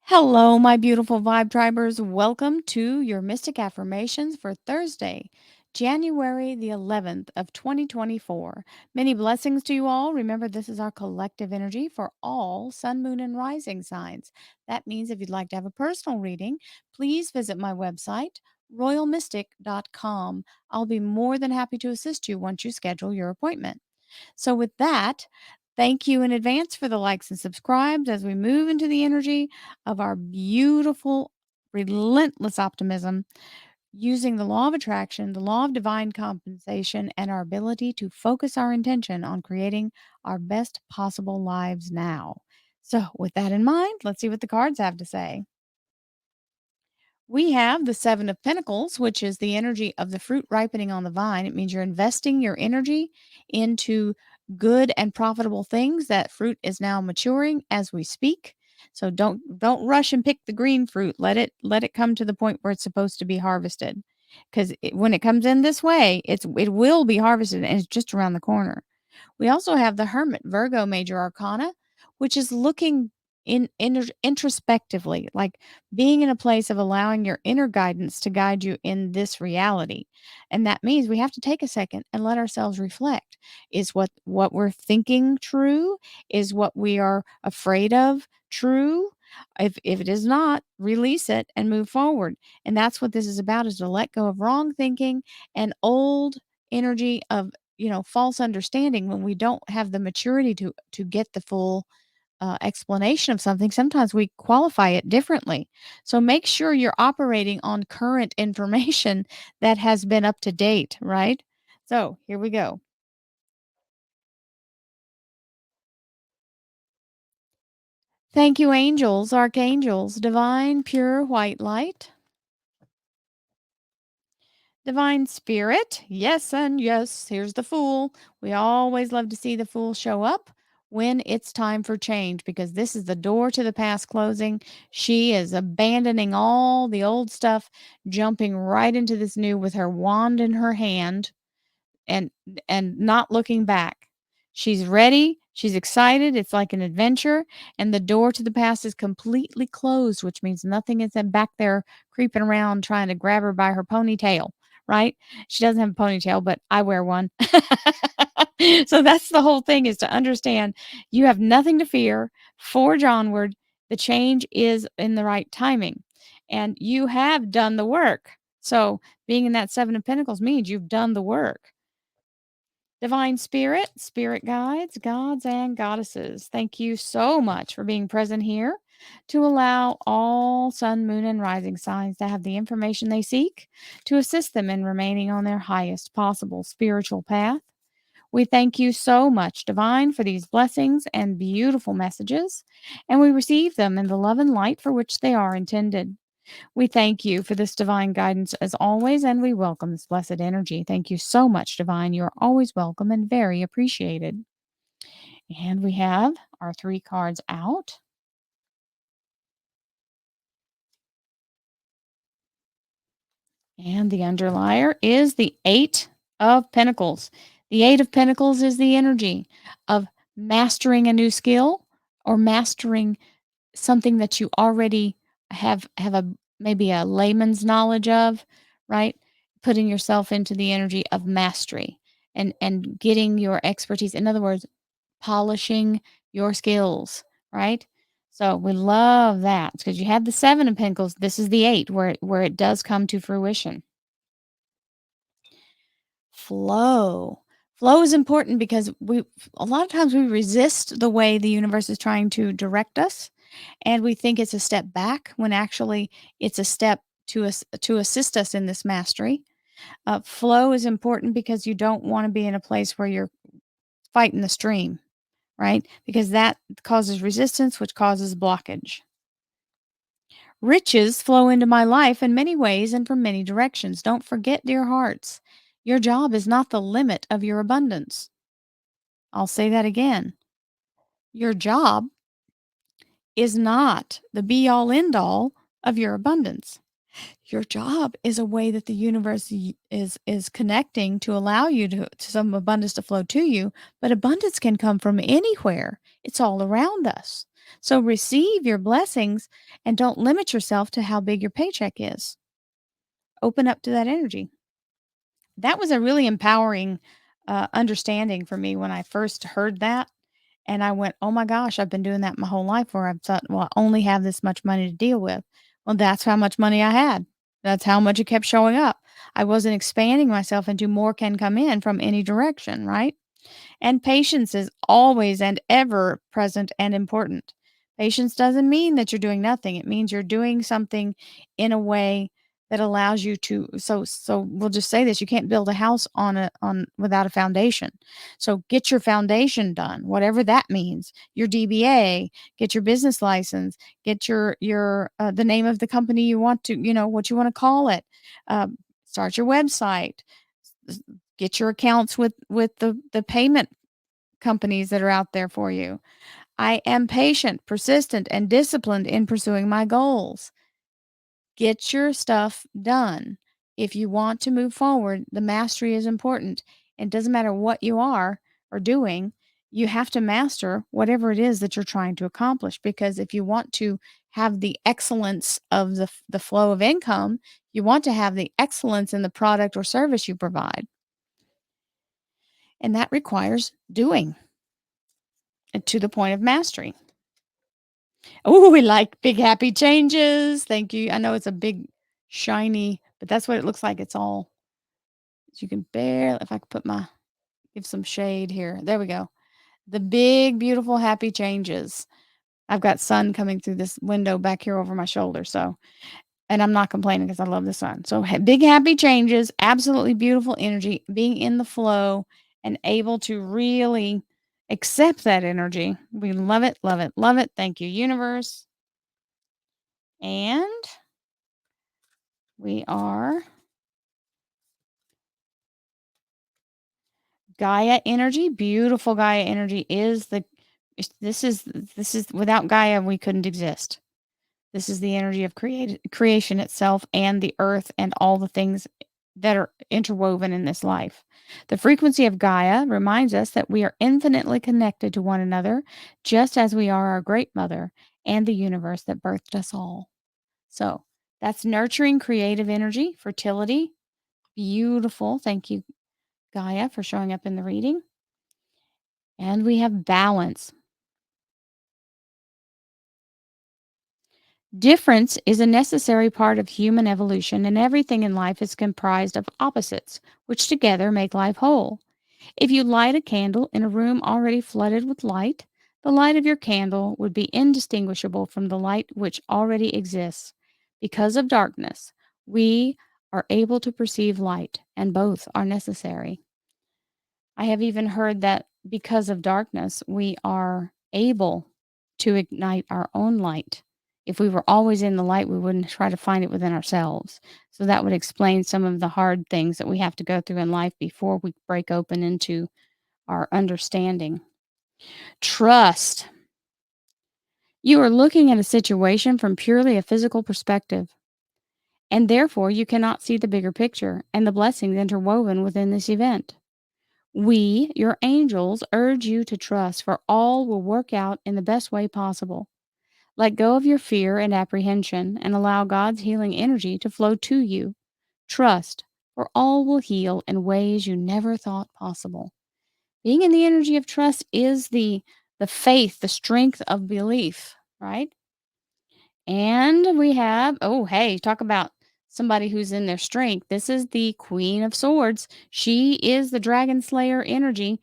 Hello, my beautiful vibe tribers. Welcome to your Mystic Affirmations for Thursday, January the 11th of 2024. Many blessings to you all. Remember, this is our collective energy for all sun, moon, and rising signs. That means if you'd like to have a personal reading, please visit my website, royalmystic.com. I'll be more than happy to assist you once you schedule your appointment. So, with that, thank you in advance for the likes and subscribes as we move into the energy of our beautiful, relentless optimism using the law of attraction, the law of divine compensation, and our ability to focus our intention on creating our best possible lives now. So, with that in mind, let's see what the cards have to say. We have the Seven of Pentacles, which is the energy of the fruit ripening on the vine. It means you're investing your energy into good and profitable things. That fruit is now maturing as we speak. So don't rush and pick the green fruit. Let it come to the point where it's supposed to be harvested. Because when it comes in this way, it will be harvested and it's just around the corner. We also have the Hermit, Virgo major arcana, which is looking introspectively, like being in a place of allowing your inner guidance to guide you in this reality. And that means we have to take a second and let ourselves reflect. Is what we're thinking true? Is what we are afraid of true? If it is not, release it and move forward. And that's what this is about, is to let go of wrong thinking and old energy of false understanding. When we don't have the maturity to get the full explanation of something, sometimes we qualify it differently. So make sure you're operating on current information that has been up to date, right? So here we go. Thank you, angels, archangels, divine, pure white light. Divine Spirit, yes and yes. Here's the Fool. We always love to see the Fool show up when it's time for change, because this is the door to the past closing. She is abandoning all the old stuff, jumping right into this new with her wand in her hand, and not looking back. She's ready, she's excited, it's like an adventure, and the door to the past is completely closed, which means nothing is in back there creeping around trying to grab her by her ponytail, right? She doesn't have a ponytail, but I wear one. So that's the whole thing, is to understand you have nothing to fear, forge onward. The change is in the right timing, and you have done the work. So being in that Seven of Pentacles means you've done the work. Divine Spirit, spirit guides, gods, and goddesses, thank you so much for being present here to allow all sun, moon, and rising signs to have the information they seek to assist them in remaining on their highest possible spiritual path. We thank you so much, Divine, for these blessings and beautiful messages, and we receive them in the love and light for which they are intended. We thank you for this divine guidance as always, and we welcome this blessed energy. Thank you so much, Divine. You're always welcome and very appreciated. And we have our three cards out. And the underlier is the Eight of Pentacles. The Eight of Pentacles is the energy of mastering a new skill or mastering something that you already have a maybe a layman's knowledge of, right? Putting yourself into the energy of mastery and getting your expertise. In other words, polishing your skills, right? So we love that because you have the Seven of Pentacles. This is the Eight where it does come to fruition. Flow. Flow is important because we a lot of times we resist the way the universe is trying to direct us, and we think it's a step back when actually it's a step to assist us in this mastery. Flow is important because you don't want to be in a place where you're fighting the stream, right? Because that causes resistance, which causes blockage. Riches flow into my life in many ways and from many directions. Don't forget, dear hearts, your job is not the limit of your abundance. I'll say that again. Your job is not the be all end all of your abundance. Your job is a way that the universe is connecting to allow you to some abundance to flow to you, but abundance can come from anywhere. It's all around us. So receive your blessings and don't limit yourself to how big your paycheck is. Open up to that energy. That was a really empowering understanding for me when I first heard that. And I went, oh my gosh, I've been doing that my whole life where I've thought, well, I only have this much money to deal with. Well, that's how much money I had. That's how much it kept showing up. I wasn't expanding myself into more can come in from any direction, right? And patience is always and ever present and important. Patience doesn't mean that you're doing nothing. It means you're doing something in a way that allows you to so we'll just say this, you can't build a house on without a foundation. So get your foundation done, whatever that means. Your DBA, get your business license, get your the name of the company you want to, what you want to call it. Start your website, get your accounts with the payment companies that are out there for you. I am patient, persistent, and disciplined in pursuing my goals. Get your stuff done. If you want to move forward, the mastery is important. It doesn't matter what you are or doing, you have to master whatever it is that you're trying to accomplish. Because if you want to have the excellence of the flow of income, you want to have the excellence in the product or service you provide. And that requires doing it to the point of mastery. Oh, we like big happy changes. Thank you. I know it's a big shiny, but that's what it looks like. It's all you can barely if I could put my give some shade here. There we go. The big, beautiful, happy changes. I've got sun coming through this window back here over my shoulder. So, and I'm not complaining because I love the sun. So, big, happy changes, absolutely beautiful energy, being in the flow and able to really accept that energy. We love it, love it, love it. Thank you, universe. And we are Gaia energy, beautiful Gaia energy is the this is without Gaia we couldn't exist. This is the energy of creation itself and the earth and all the things that are interwoven in this life. The frequency of Gaia reminds us that we are infinitely connected to one another, just as we are our great mother and the universe that birthed us all. So that's nurturing creative energy, fertility. Beautiful. Thank you, Gaia, for showing up in the reading. And we have balance. Difference is a necessary part of human evolution, and everything in life is comprised of opposites, which together make life whole. If you light a candle in a room already flooded with light, the light of your candle would be indistinguishable from the light which already exists. Because of darkness, we are able to perceive light, and both are necessary. I have even heard that because of darkness, we are able to ignite our own light. If we were always in the light, we wouldn't try to find it within ourselves. So that would explain some of the hard things that we have to go through in life before we break open into our understanding. Trust. You are looking at a situation from purely a physical perspective, and therefore you cannot see the bigger picture and the blessings interwoven within this event. We, your angels, urge you to trust, for all will work out in the best way possible. Let go of your fear and apprehension and allow God's healing energy to flow to you. Trust, for all will heal in ways you never thought possible. Being in the energy of trust is the faith, the strength of belief, right? And we have, oh, hey, talk about somebody who's in their strength. This is the Queen of Swords. She is the Dragon Slayer energy.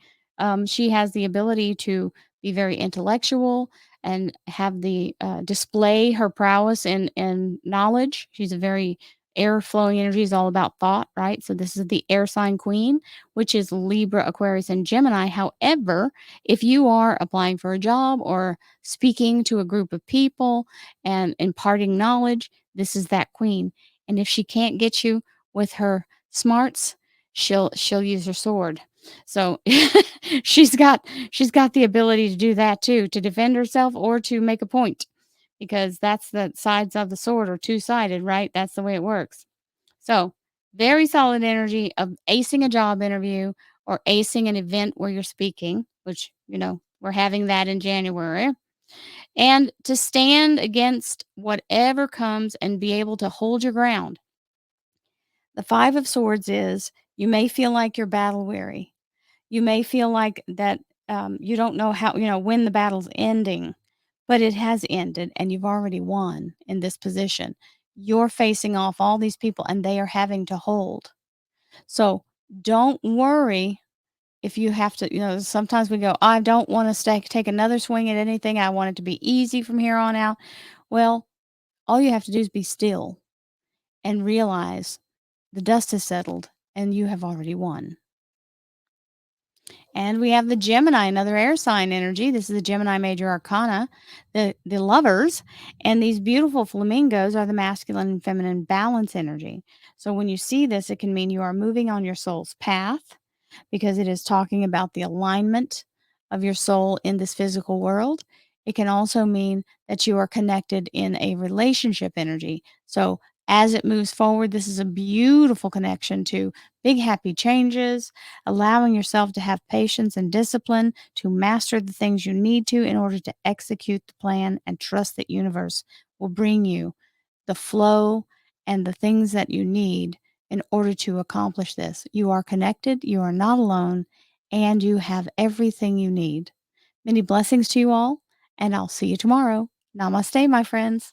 She has the ability to be very intellectual and have the display her prowess and knowledge. She's a very air flowing energy is all about thought, right? So this is the air sign queen, which is Libra, Aquarius, and Gemini. However, if you are applying for a job or speaking to a group of people and imparting knowledge, this is that queen. And if she can't get you with her smarts, she'll use her sword. So she's got the ability to do that too, to defend herself or to make a point, because that's the sides of the sword are two-sided, right? That's the way it works. So, very solid energy of acing a job interview or acing an event where you're speaking, which, we're having that in January. and to stand against whatever comes and be able to hold your ground. The 5 of Swords is you may feel like you're battle weary. You may feel like that you don't know how, when the battle's ending, but it has ended and you've already won in this position. You're facing off all these people and they are having to hold. So don't worry if you have to, sometimes we go, I don't want to take another swing at anything. I want it to be easy from here on out. Well, all you have to do is be still and realize the dust has settled and you have already won. And we have the Gemini, another air sign energy. This is the Gemini major arcana, the lovers. And these beautiful flamingos are the masculine and feminine balance energy. So when you see this, it can mean you are moving on your soul's path because it is talking about the alignment of your soul in this physical world. It can also mean that you are connected in a relationship energy. So as it moves forward, this is a beautiful connection to big, happy changes, allowing yourself to have patience and discipline to master the things you need to in order to execute the plan and trust that universe will bring you the flow and the things that you need in order to accomplish this. You are connected, you are not alone, and you have everything you need. Many blessings to you all, and I'll see you tomorrow. Namaste, my friends.